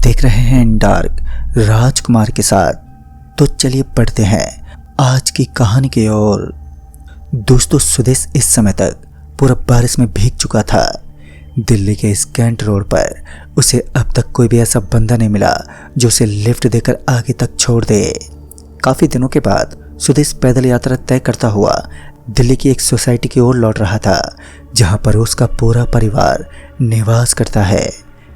देख रहे हैं डार्क राजकुमार के साथ। तो चलिए पढ़ते हैं आज की कहानी की ओर। दोस्तों, सुदेश इस समय तक पूरा बारिश में भीग चुका था। दिल्ली के इस कैंट रोड पर उसे अब तक कोई भी ऐसा बंदा नहीं मिला जो उसे लिफ्ट देकर आगे तक छोड़ दे। काफी दिनों के बाद सुदेश पैदल यात्रा तय करता हुआ दिल्ली की एक सोसाइटी की ओर लौट रहा था, जहां पर उसका पूरा परिवार निवास करता है।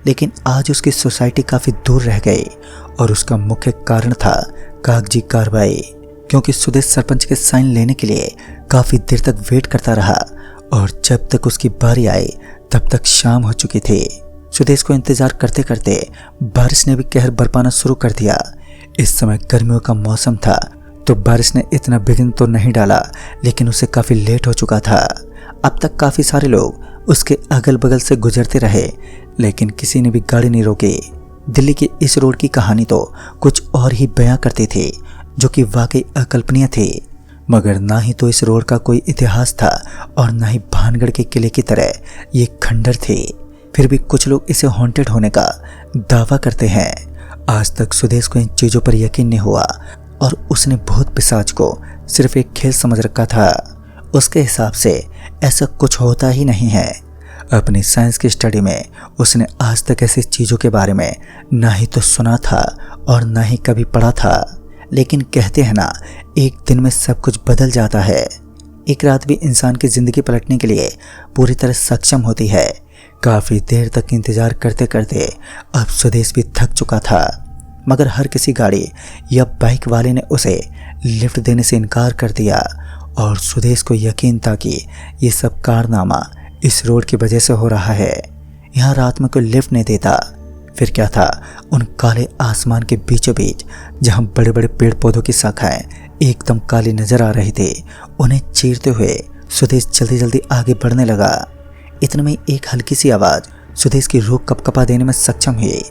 लेकिन आज उसकी सोसाइटी काफी दूर रह गई और उसका मुख्य कारण था कागजी कार्रवाई, क्योंकि सुदेश सरपंच के साइन लेने के लिए काफी देर तक वेट करता रहा और जब तक उसकी बारी आई तब तक शाम हो चुकी थी। सुदेश को इंतजार करते करते बारिश ने भी कहर बरपाना शुरू कर दिया। इस समय गर्मियों का मौसम था तो बारिश ने इतना बिघन तो नहीं डाला, लेकिन उसे काफी लेट हो चुका था। अब तक काफी सारे लोग उसके अगल बगल से गुजरते रहे, लेकिन किसी ने भी गाड़ी नहीं रोकी। दिल्ली की इस रोड की कहानी तो कुछ और ही बयां करती थी, जो कि वाकई अकल्पनीय थी। मगर ना ही तो इस रोड का कोई इतिहास था और ना ही भानगढ़ के किले की तरह ये खंडर थी। फिर भी कुछ लोग इसे हॉन्टेड होने का दावा करते हैं। आज तक सुदेश को इन चीजों पर यकीन नहीं हुआ और उसने भूत पिशाच को सिर्फ एक खेल समझ रखा था। उसके हिसाब से ऐसा कुछ होता ही नहीं है। अपनी साइंस की स्टडी में उसने आज तक ऐसी चीज़ों के बारे में ना ही तो सुना था और ना ही कभी पढ़ा था। लेकिन कहते हैं ना, एक दिन में सब कुछ बदल जाता है। एक रात भी इंसान की ज़िंदगी पलटने के लिए पूरी तरह सक्षम होती है। काफ़ी देर तक इंतज़ार करते करते अब सुदेश भी थक चुका था, मगर हर किसी गाड़ी या बाइक वाले ने उसे लिफ्ट देने से इनकार कर दिया और सुदेश को यकीन था कि ये सब कारनामा इस रोड की वजह से हो रहा है। यहाँ रात में कोई लिफ्ट नहीं देता। फिर क्या था, उन काले आसमान के बीचों बीच जहाँ बड़े बड़े पेड़ पौधों की शाखाएं एकदम काली नजर आ रही थी, उन्हें चीरते हुए सुदेश जल्दी जल्दी आगे बढ़ने लगा। इतने में एक हल्की सी आवाज़ सुदेश की रूह कपकपा देने में सक्षम हुई।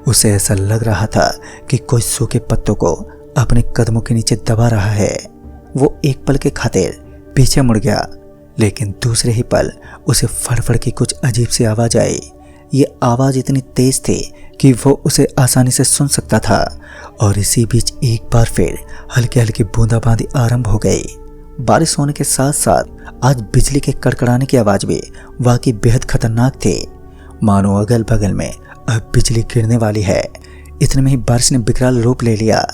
उसे ऐसा लग रहा था कि कोई सूखे पत्तों को अपने कदमों के नीचे दबा रहा है। वो एक पल के खातिर पीछे मुड़ गया, लेकिन दूसरे ही पल उसे फड़फड़ की कुछ अजीब सी आवाज़ आई। ये आवाज़ इतनी तेज थी कि वो उसे आसानी से सुन सकता था और इसी बीच एक बार फिर हल्की हल्की बूंदाबांदी आरंभ हो गई। बारिश होने के साथ साथ आज बिजली के कड़कड़ाने की आवाज़ भी वाकई बेहद खतरनाक थी, मानो अगल बगल में अब बिजली गिरने वाली है। इतने में ही बारिश ने विकराल रूप ले लिया।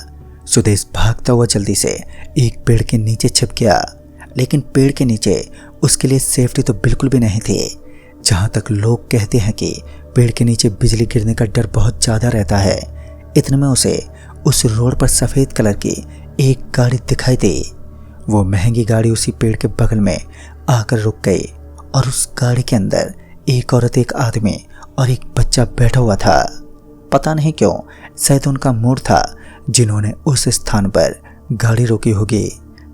सुदेश भागता हुआ जल्दी से एक पेड़ के नीचे छिप गया, लेकिन पेड़ के नीचे उसके लिए सेफ्टी तो बिल्कुल भी नहीं थी। जहाँ तक लोग कहते हैं कि पेड़ के नीचे बिजली गिरने का डर बहुत ज़्यादा रहता है। इतने में उसे उस रोड पर सफ़ेद कलर की एक गाड़ी दिखाई दी। वो महंगी गाड़ी उसी पेड़ के बगल में आकर रुक गई और उस गाड़ी के अंदर एक औरत, एक आदमी और एक बच्चा बैठा हुआ था। पता नहीं क्यों, शायद उनका मूड था जिन्होंने उस स्थान पर गाड़ी रोकी होगी।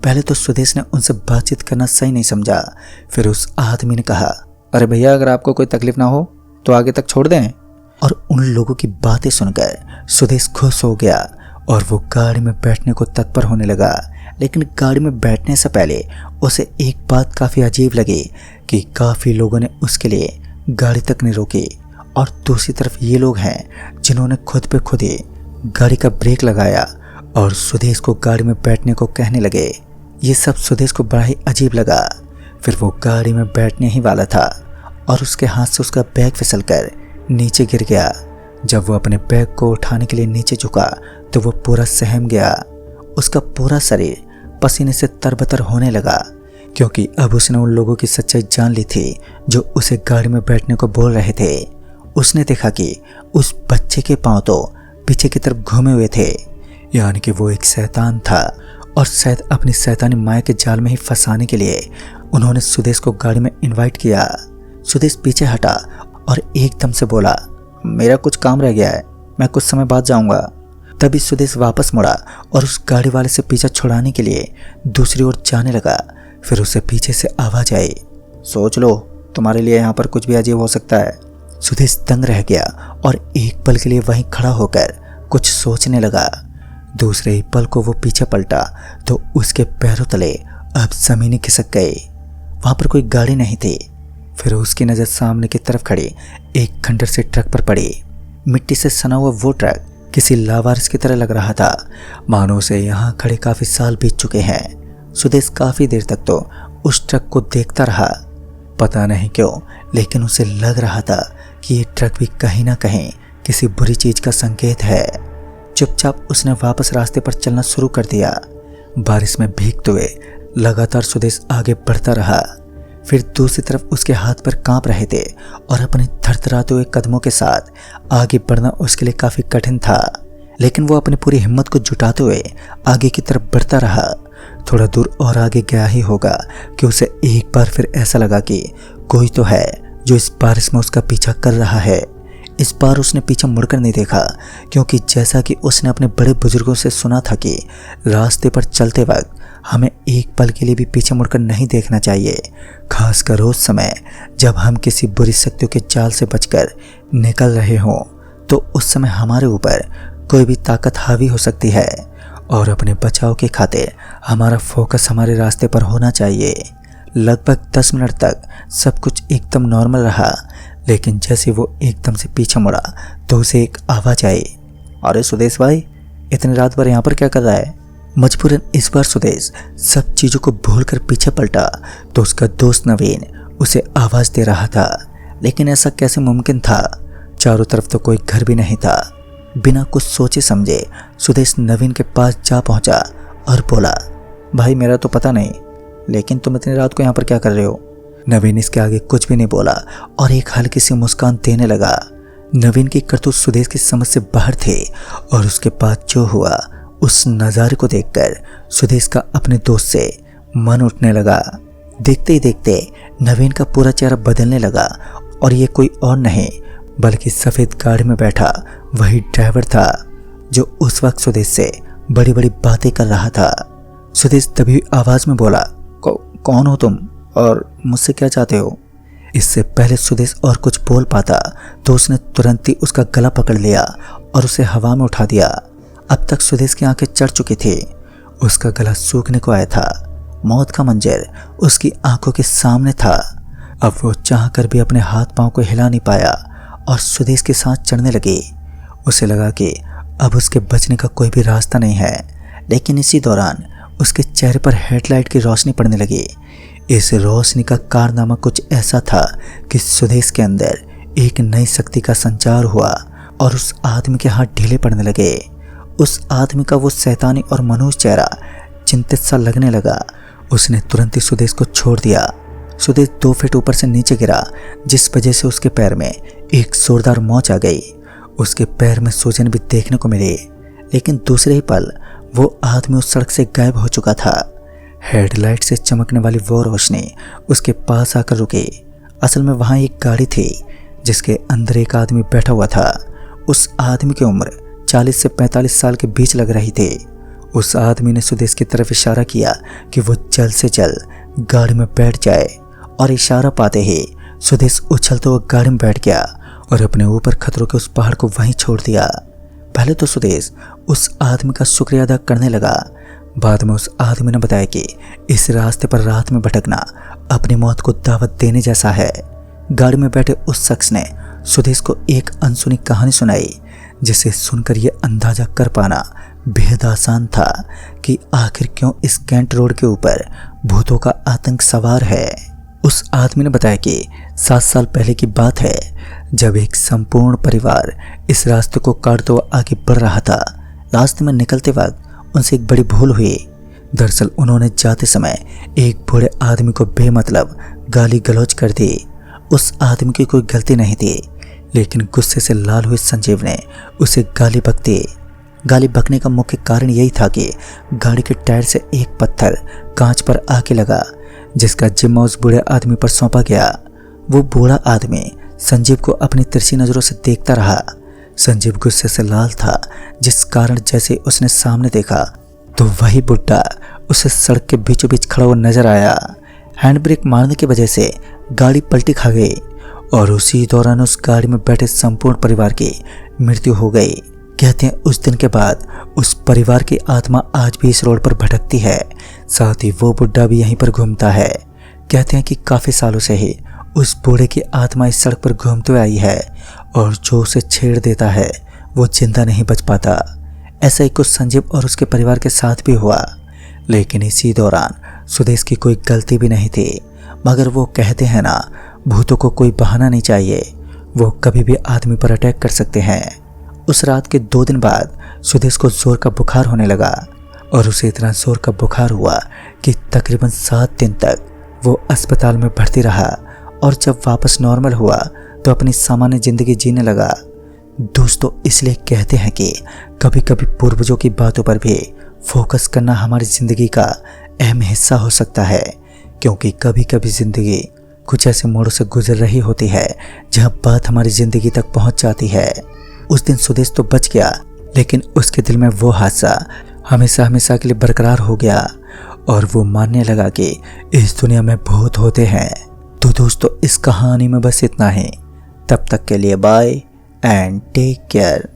पहले तो सुदेश ने उनसे बातचीत करना सही नहीं समझा। फिर उस आदमी ने कहा, अरे भैया, अगर आपको कोई तकलीफ ना हो तो आगे तक छोड़ दें। और उन लोगों की बातें सुनकर सुदेश खुश हो गया और वो गाड़ी में बैठने को तत्पर होने लगा। लेकिन गाड़ी में बैठने से पहले उसे एक बात काफ़ी अजीब लगी कि काफ़ी लोगों ने उसके लिए गाड़ी तक नहीं रोकी और दूसरी तरफ ये लोग हैं जिन्होंने खुद पे खुद ही गाड़ी का ब्रेक लगाया और सुदेश को गाड़ी में बैठने को कहने लगे। ये सब सुदेश को बड़ा ही अजीब लगा। फिर वो गाड़ी में बैठने ही वाला था और उसके हाथ से उसका बैग फिसलकर नीचे गिर गया। जब वो अपने बैग को उठाने के लिए नीचे झुका तो वो पूरा सहम गया। उसका पूरा शरीर पसीने से तरबतर होने लगा, क्योंकि अब उसने उन लोगों की सच्चाई जान ली थी जो उसे गाड़ी में बैठने को बोल रहे थे। उसने देखा कि उस बच्चे के पाँव तो पीछे की तरफ घूमे हुए थे, यानी कि वो एक शैतान था और शायद अपनी शैतानी माया के जाल में ही फंसाने के लिए उन्होंने सुदेश को गाड़ी में इनवाइट किया। सुदेश पीछे हटा और एकदम से बोला, मेरा कुछ काम रह गया है, मैं कुछ समय बाद जाऊंगा। तभी सुदेश वापस मुड़ा और उस गाड़ी वाले से पीछा छुड़ाने के लिए दूसरी ओर जाने लगा। फिर उसे पीछे से आवाज़ आई, सोच लो, तुम्हारे लिए यहाँ पर कुछ भी अजीब हो सकता है। सुदेश दंग रह गया और एक पल के लिए वहीं खड़ा होकर कुछ सोचने लगा। दूसरे ही पल को वो पीछे पलटा तो उसके पैरों तले अब ज़मीन खिसक गई। वहाँ पर कोई गाड़ी नहीं थी। फिर उसकी नज़र सामने की तरफ खड़ी एक खंडर से ट्रक पर पड़ी। मिट्टी से सना हुआ वो ट्रक किसी लावारिस की तरह लग रहा था, मानो उसे यहाँ खड़े काफी साल बीत चुके हैं। सुदेश काफी देर तक तो उस ट्रक को देखता रहा। पता नहीं क्यों, लेकिन उसे लग रहा था कि ये ट्रक भी कहीं ना कहीं किसी बुरी चीज का संकेत है। चुपचाप उसने वापस रास्ते पर चलना शुरू कर दिया। बारिश में भीगते हुए लगातार सुदेश आगे बढ़ता रहा। फिर दूसरी तरफ उसके हाथ पर कांप रहे थे और अपने थरथराते हुए कदमों के साथ आगे बढ़ना उसके लिए काफी कठिन था, लेकिन वो अपनी पूरी हिम्मत को जुटाते हुए आगे की तरफ बढ़ता रहा। थोड़ा दूर और आगे गया ही होगा कि उसे एक बार फिर ऐसा लगा कि कोई तो है जो इस बारिश में उसका पीछा कर रहा है। इस बार उसने पीछे मुड़कर नहीं देखा, क्योंकि जैसा कि उसने अपने बड़े बुजुर्गों से सुना था कि रास्ते पर चलते वक्त हमें एक पल के लिए भी पीछे मुड़कर नहीं देखना चाहिए, खासकर उस समय जब हम किसी बुरी शक्तियों के जाल से बचकर निकल रहे हों। तो उस समय हमारे ऊपर कोई भी ताकत हावी हो सकती है और अपने बचाव के खातिर हमारा फोकस हमारे रास्ते पर होना चाहिए। लगभग 10 मिनट तक सब कुछ एकदम नॉर्मल रहा, लेकिन जैसे वो एकदम से पीछे मुड़ा तो उसे एक आवाज़ आई, अरे सुदेश भाई, इतनी रात भर यहाँ पर क्या कर रहा है? मजबूरन इस बार सुदेश सब चीज़ों को भूलकर पीछे पलटा तो उसका दोस्त नवीन उसे आवाज़ दे रहा था। लेकिन ऐसा कैसे मुमकिन था? चारों तरफ तो कोई घर भी नहीं था। बिना कुछ सोचे समझे सुदेश नवीन के पास जा पहुंचा और बोला, भाई मेरा तो पता नहीं, लेकिन तुम इतनी रात को यहाँ पर क्या कर रहे हो? नवीन इसके आगे कुछ भी नहीं बोला और एक हल्की सी मुस्कान देने लगा। नवीन की करतूत सुदेश की समझ से बाहर थे और उसके बाद जो हुआ उस नज़ारे को देखकर सुदेश का अपने दोस्त से मन उठने लगा। देखते ही देखते नवीन का पूरा चेहरा बदलने लगा और ये कोई और नहीं बल्कि सफ़ेद गाड़ी में बैठा वही ड्राइवर था जो उस वक्त सुदेश से बड़ी बड़ी बातें कर रहा था। सुदेश तभी आवाज़ में बोला, कौन हो तुम और मुझसे क्या चाहते हो? इससे पहले सुदेश और कुछ बोल पाता तो उसने तुरंत ही उसका गला पकड़ लिया और उसे हवा में उठा दिया। अब तक सुदेश की आंखें चढ़ चुकी थी, उसका गला सूखने को आया था। मौत का मंजर उसकी आंखों के सामने था। अब वो चाहकर भी अपने हाथ पांव को हिला नहीं पाया और सुदेश की सांस चढ़ने लगी। उसे लगा कि अब उसके बचने का कोई भी रास्ता नहीं है, लेकिन इसी दौरान उसके चेहरे पर हेडलाइट की रोशनी पड़ने लगी। इस रोशनी का कारनामा कुछ ऐसा था कि सुदेश के अंदर एक नई शक्ति का संचार हुआ और उस आदमी के हाथ ढीले पड़ने लगे। उस आदमी का वो शैतानी और मनोज चेहरा चिंतित सा लगने लगा। उसने तुरंत ही सुदेश को छोड़ दिया। सुदेश 2 फीट ऊपर से नीचे गिरा, जिस वजह से उसके पैर में एक जोरदार मोच आ गई। उसके पैर में सूजन भी देखने को मिली, लेकिन दूसरे ही पल वो आदमी उस सड़क से गायब हो चुका था। हेडलाइट से चमकने वाली वो रोशनी उसके पास आकर रुकी। असल में वहाँ एक गाड़ी थी जिसके अंदर एक आदमी बैठा हुआ था। उस आदमी की उम्र 40 से 45 साल के बीच लग रही थी। उस आदमी ने सुदेश की तरफ इशारा किया कि वो जल्द से जल्द गाड़ी में बैठ जाए और इशारा पाते ही सुदेश उछलते हुए गाड़ी में बैठ गया और अपने ऊपर खतरों के उस पहाड़ को वहीं छोड़ दिया। पहले तो सुदेश उस आदमी का शुक्रिया अदा करने लगा। बाद में उस आदमी ने बताया कि इस रास्ते पर रात में भटकना अपनी मौत को दावत देने जैसा है। गाड़ी में बैठे उस शख्स ने सुदेश को एक अनसुनी कहानी सुनाई, जिसे सुनकर यह अंदाजा कर पाना बेहद आसान था कि आखिर क्यों इस कैंट रोड के ऊपर भूतों का आतंक सवार है। उस आदमी ने बताया कि 7 साल पहले की बात है, जब एक संपूर्ण परिवार इस रास्ते को काटते हुए आगे बढ़ रहा था। रास्ते में निकलते वक्त उनसे एक बड़ी भूल हुई। दरअसल उन्होंने जाते समय एक बूढ़े आदमी को बेमतलब गाली गलौज कर दी। उस आदमी की कोई गलती नहीं थी, लेकिन गुस्से से लाल हुए संजीव ने उसे गाली बक दी। गाली बकने का मुख्य कारण यही था कि गाड़ी के टायर से एक पत्थर कांच पर आके लगा, जिसका जिम्मा उस बूढ़े आदमी पर सौंपा गया। वो बूढ़ा आदमी संजीव को अपनी तिरछी नज़रों से देखता रहा। संजीव गुस्से से लाल था, जिस कारण जैसे उसने सामने देखा तो वही बुड्ढा उसे सड़क के बीचों बीच खड़ा हुआ नजर आया। हैंड ब्रेक मारने की वजह से गाड़ी पलटी खा गई और उसी दौरान उस गाड़ी में बैठे संपूर्ण परिवार की मृत्यु हो गई। कहते हैं उस दिन के बाद उस परिवार की आत्मा आज भी इस रोड पर भटकती है, साथ ही वो बुड्ढा भी यहीं पर घूमता है। कहते हैं कि काफ़ी सालों से ही उस बूढ़े की आत्मा इस सड़क पर घूमते हुए आई है और जो उसे छेड़ देता है वो जिंदा नहीं बच पाता। ऐसा ही कुछ संजीव और उसके परिवार के साथ भी हुआ, लेकिन इसी दौरान सुदेश की कोई गलती भी नहीं थी। मगर वो कहते हैं ना, भूतों को कोई बहाना नहीं चाहिए, वो कभी भी आदमी पर अटैक कर सकते हैं। उस रात के 2 दिन बाद सुदेश को जोर का बुखार होने लगा और उसे इतना जोर का बुखार हुआ कि तकरीबन 7 दिन तक वो अस्पताल में भर्ती रहा और जब वापस नॉर्मल हुआ तो अपनी सामान्य जिंदगी जीने लगा। दोस्तों, इसलिए कहते हैं कि कभी कभी पूर्वजों की बातों पर भी फोकस करना हमारी जिंदगी का अहम हिस्सा हो सकता है, क्योंकि कभी कभी जिंदगी कुछ ऐसे मोड़ों से गुजर रही होती है जहां बात हमारी जिंदगी तक पहुंच जाती है। उस दिन सुदेश तो बच गया, लेकिन उसके दिल में वो हादसा हमेशा हमेशा के लिए बरकरार हो गया और वो मानने लगा कि इस दुनिया में भूत होते हैं। तो दोस्तों, इस कहानी में बस इतना ही। तब तक के लिए बाय एंड टेक केयर।